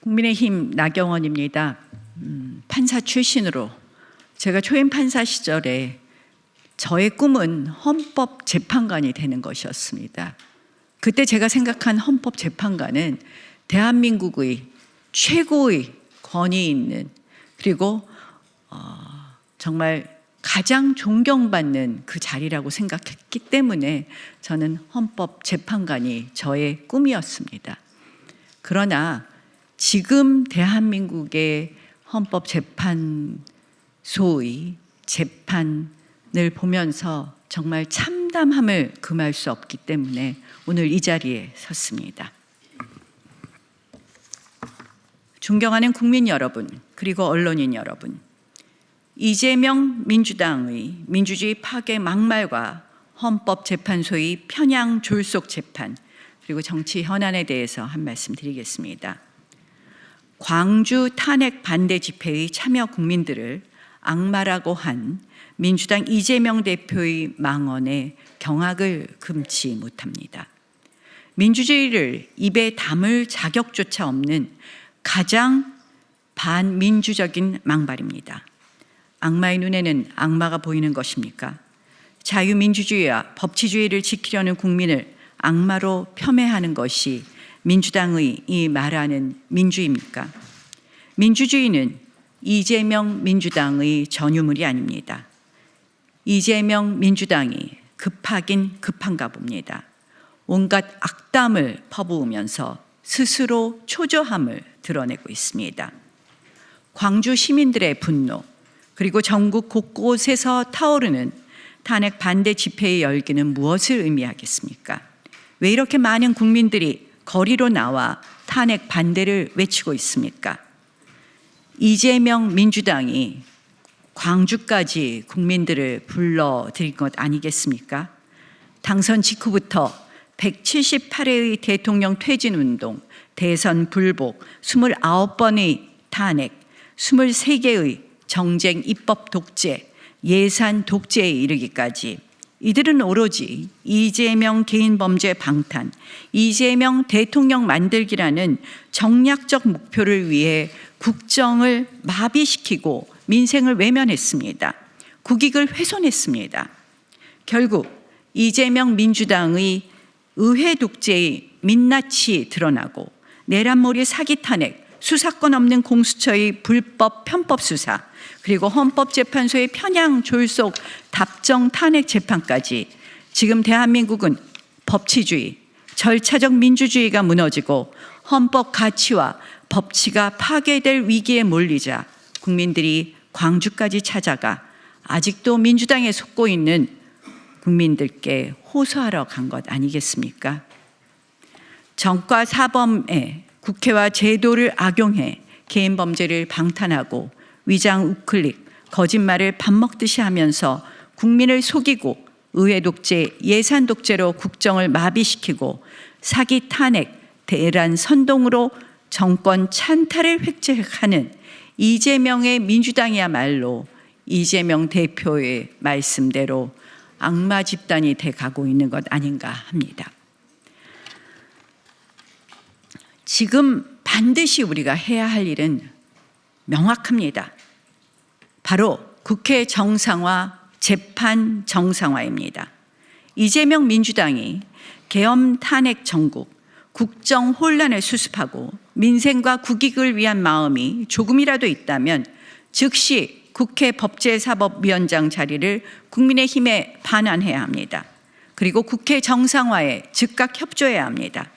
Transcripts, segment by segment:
국민의힘 나경원입니다. 판사 출신으로 제가 초임 판사 시절에 저의 꿈은 헌법재판관이 되는 것이었습니다. 그때 제가 생각한 헌법재판관은 대한민국의 최고의 권위 있는, 그리고 정말 가장 존경받는 그 자리라고 생각했기 때문에 저는 헌법재판관이 저의 꿈이었습니다. 그러나 지금 대한민국의 헌법재판소의 재판을 보면서 정말 참담함을 금할 수 없기 때문에 오늘 이 자리에 섰습니다. 존경하는 국민 여러분, 그리고 언론인 여러분, 이재명 민주당의 민주주의 파괴 막말과 헌법재판소의 편향 졸속 재판, 그리고 정치 현안에 대해서 한 말씀 드리겠습니다. 광주 탄핵 반대 집회의 참여 국민들을 악마라고 한 민주당 이재명 대표의 망언에 경악을 금치 못합니다. 민주주의를 입에 담을 자격조차 없는 가장 반민주적인 망발입니다. 악마의 눈에는 악마가 보이는 것입니까? 자유민주주의와 법치주의를 지키려는 국민을 악마로 폄훼하는 것이 민주당의 이 말하는 민주입니까? 민주주의는 이재명 민주당의 전유물이 아닙니다. 이재명 민주당이 급하긴 급한가 봅니다. 온갖 악담을 퍼부으면서 스스로 초조함을 드러내고 있습니다. 광주 시민들의 분노, 그리고 전국 곳곳에서 타오르는 탄핵 반대 집회의 열기는 무엇을 의미하겠습니까? 왜 이렇게 많은 국민들이 거리로 나와 탄핵 반대를 외치고 있습니까? 이재명 민주당이 광주까지 국민들을 불러들인 것 아니겠습니까? 당선 직후부터 178회의 대통령 퇴진운동, 대선 불복, 29번의 탄핵, 23개의 정쟁 입법 독재, 예산 독재에 이르기까지 이들은 오로지 이재명 개인 범죄 방탄, 이재명 대통령 만들기라는 정략적 목표를 위해 국정을 마비시키고 민생을 외면했습니다. 국익을 훼손했습니다. 결국 이재명 민주당의 의회 독재의 민낯이 드러나고 내란몰이 사기 탄핵, 수사권 없는 공수처의 불법 편법 수사, 그리고 헌법재판소의 편향 졸속 답정 탄핵 재판까지 지금 대한민국은 법치주의, 절차적 민주주의가 무너지고 헌법 가치와 법치가 파괴될 위기에 몰리자 국민들이 광주까지 찾아가 아직도 민주당에 속고 있는 국민들께 호소하러 간 것 아니겠습니까? 정과 사범에 국회와 제도를 악용해 개인 범죄를 방탄하고 위장 우클릭, 거짓말을 밥 먹듯이 하면서 국민을 속이고 의회 독재, 예산 독재로 국정을 마비시키고 사기 탄핵, 대란 선동으로 정권 찬탈을 획책하는 이재명의 민주당이야말로 이재명 대표의 말씀대로 악마 집단이 돼가고 있는 것 아닌가 합니다. 지금 반드시 우리가 해야 할 일은 명확합니다. 바로 국회 정상화, 재판 정상화입니다. 이재명 민주당이 계엄 탄핵 정국, 국정 혼란을 수습하고 민생과 국익을 위한 마음이 조금이라도 있다면 즉시 국회 법제사법위원장 자리를 국민의힘에 반환해야 합니다. 그리고 국회 정상화에 즉각 협조해야 합니다.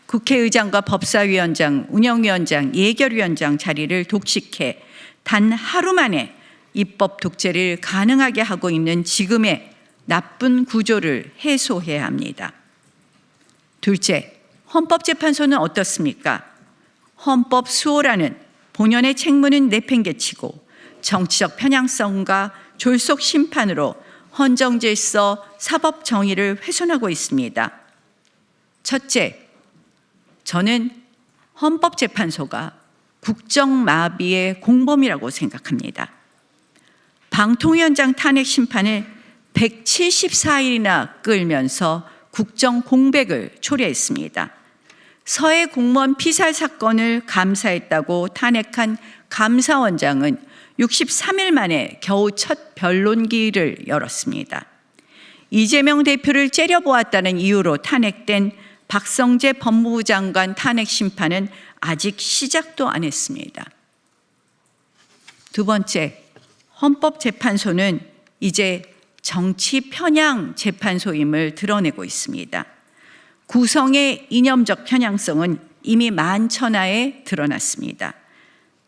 국회의장과 법사위원장, 운영위원장, 예결위원장 자리를 독식해 단 하루 만에 입법 독재를 가능하게 하고 있는 지금의 나쁜 구조를 해소해야 합니다. 둘째, 헌법재판소는 어떻습니까? 헌법 수호라는 본연의 책무는 내팽개치고 정치적 편향성과 졸속 심판으로 헌정질서, 사법 정의를 훼손하고 있습니다. 첫째, 저는 헌법재판소가 국정마비의 공범이라고 생각합니다. 방통위원장 탄핵 심판을 174일이나 끌면서 국정 공백을 초래했습니다. 서해 공무원 피살 사건을 감사했다고 탄핵한 감사원장은 63일 만에 겨우 첫 변론기를 열었습니다. 이재명 대표를 째려보았다는 이유로 탄핵된 박성재 법무부 장관 탄핵 심판은 아직 시작도 안 했습니다. 두 번째, 헌법재판소는 이제 정치 편향 재판소임을 드러내고 있습니다. 구성의 이념적 편향성은 이미 만천하에 드러났습니다.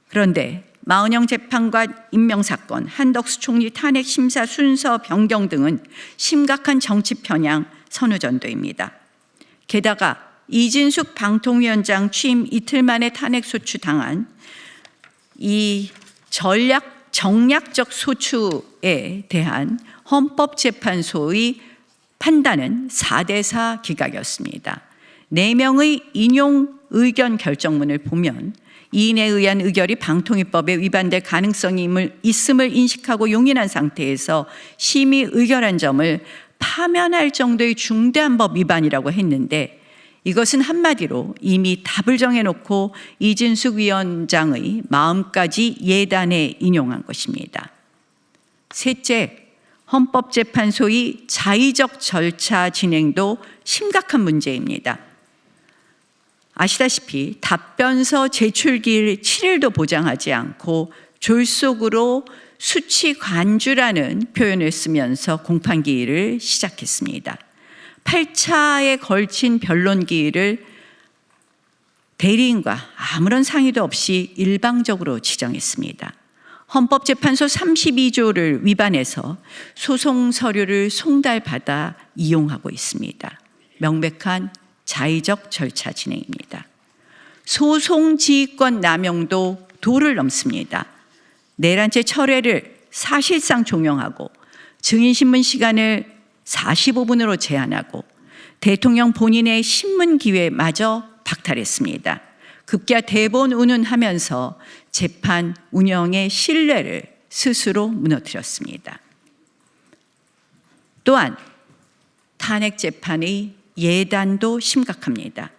그런데 마은영 재판관 임명사건, 한덕수 총리 탄핵 심사 순서 변경 등은 심각한 정치 편향 선후전도입니다. 게다가 이진숙 방통위원장 취임 이틀 만에 탄핵 소추당한 이 정략적 소추에 대한 헌법재판소의 판단은 4대4 기각이었습니다. 4명의 인용 의견 결정문을 보면 이인에 의한 의결이 방통위법에 위반될 가능성이 있음을 인식하고 용인한 상태에서 심의 의결한 점을 파면할 정도의 중대한 법 위반이라고 했는데, 이것은 한마디로 이미 답을 정해놓고 이진숙 위원장의 마음까지 예단해 인용한 것입니다. 셋째, 헌법재판소의 자의적 절차 진행도 심각한 문제입니다. 아시다시피 답변서 제출기일 7일도 보장하지 않고 졸속으로 수치 관주라는 표현을 쓰면서 공판기일을 시작했습니다. 8차에 걸친 변론기일을 대리인과 아무런 상의도 없이 일방적으로 지정했습니다. 헌법재판소 32조를 위반해서 소송 서류를 송달받아 이용하고 있습니다. 명백한 자의적 절차 진행입니다. 소송지휘권 남용도 도를 넘습니다. 내란죄 철회를 사실상 종용하고 증인신문 시간을 45분으로 제한하고 대통령 본인의 신문 기회마저 박탈했습니다. 급기야 대본 운운하면서 재판 운영의 신뢰를 스스로 무너뜨렸습니다. 또한 탄핵 재판의 예단도 심각합니다.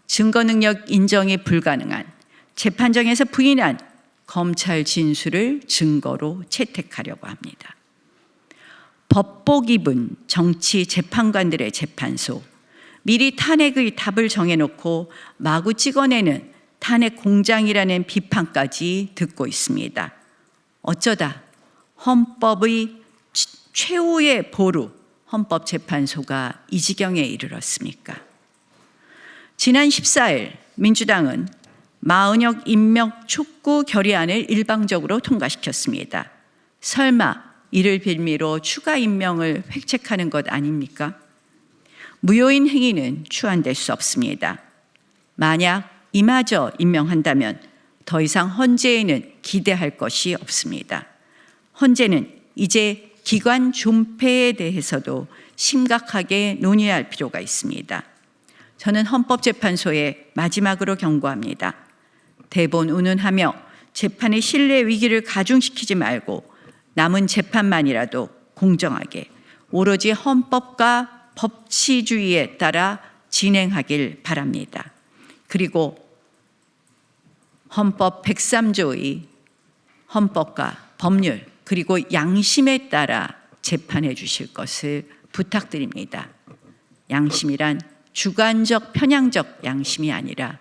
증거 능력 인정이 불가능한, 재판정에서 부인한 검찰 진술을 증거로 채택하려고 합니다. 법복 입은 정치 재판관들의 재판소, 미리 탄핵의 답을 정해놓고 마구 찍어내는 탄핵 공장이라는 비판까지 듣고 있습니다. 어쩌다 헌법의 최후의 보루, 헌법재판소가 이 지경에 이르렀습니까? 지난 14일 민주당은 마은혁 임명 촉구 결의안을 일방적으로 통과시켰습니다. 설마 이를 빌미로 추가 임명을 획책하는 것 아닙니까? 무효인 행위는 추안될 수 없습니다. 만약 이마저 임명한다면 더 이상 헌재에는 기대할 것이 없습니다. 헌재는 이제 기관 존폐에 대해서도 심각하게 논의할 필요가 있습니다. 저는 헌법재판소에 마지막으로 경고합니다. 대본 운운하며 재판의 신뢰 위기를 가중시키지 말고 남은 재판만이라도 공정하게 오로지 헌법과 법치주의에 따라 진행하길 바랍니다. 그리고 헌법 103조의 헌법과 법률 그리고 양심에 따라 재판해 주실 것을 부탁드립니다. 양심이란 주관적 편향적 양심이 아니라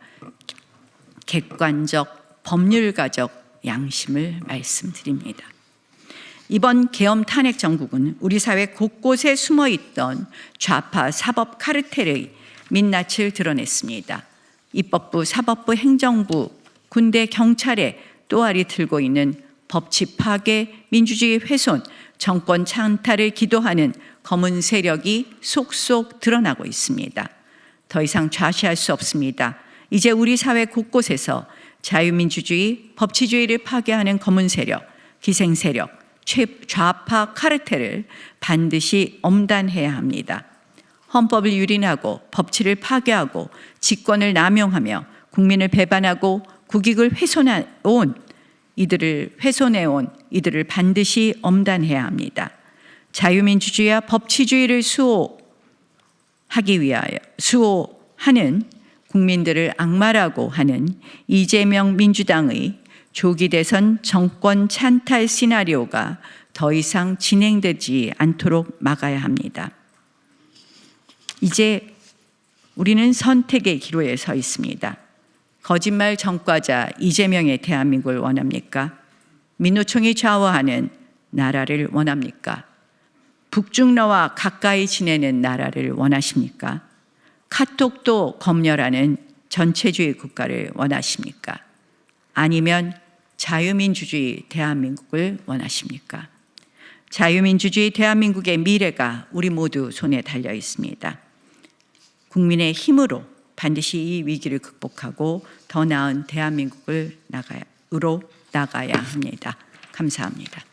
객관적 법률가적 양심을 말씀드립니다. 이번 계엄 탄핵 정국은 우리 사회 곳곳에 숨어있던 좌파 사법 카르텔의 민낯을 드러냈습니다. 입법부, 사법부, 행정부, 군대, 경찰에 또아리 들고 있는 법치 파괴, 민주주의 훼손, 정권 찬탈을 기도하는 검은 세력이 속속 드러나고 있습니다. 더 이상 좌시할 수 없습니다. 이제 우리 사회 곳곳에서 자유민주주의, 법치주의를 파괴하는 검은 세력, 기생 세력, 좌파 카르텔을 반드시 엄단해야 합니다. 헌법을 유린하고 법치를 파괴하고 직권을 남용하며 국민을 배반하고 국익을 훼손해온 이들을 반드시 엄단해야 합니다. 자유민주주의와 법치주의를 수호하는 국민들을 악마라고 하는 이재명 민주당의 조기 대선 정권 찬탈 시나리오가 더 이상 진행되지 않도록 막아야 합니다. 이제 우리는 선택의 기로에 서 있습니다. 거짓말 전과자 이재명의 대한민국을 원합니까? 민노총이 좌우하는 나라를 원합니까? 북중러와 가까이 지내는 나라를 원하십니까? 카톡도 검열하는 전체주의 국가를 원하십니까? 아니면 자유민주주의 대한민국을 원하십니까? 자유민주주의 대한민국의 미래가 우리 모두 손에 달려 있습니다. 국민의 힘으로 반드시 이 위기를 극복하고 더 나은 대한민국을 나가야 합니다. 감사합니다.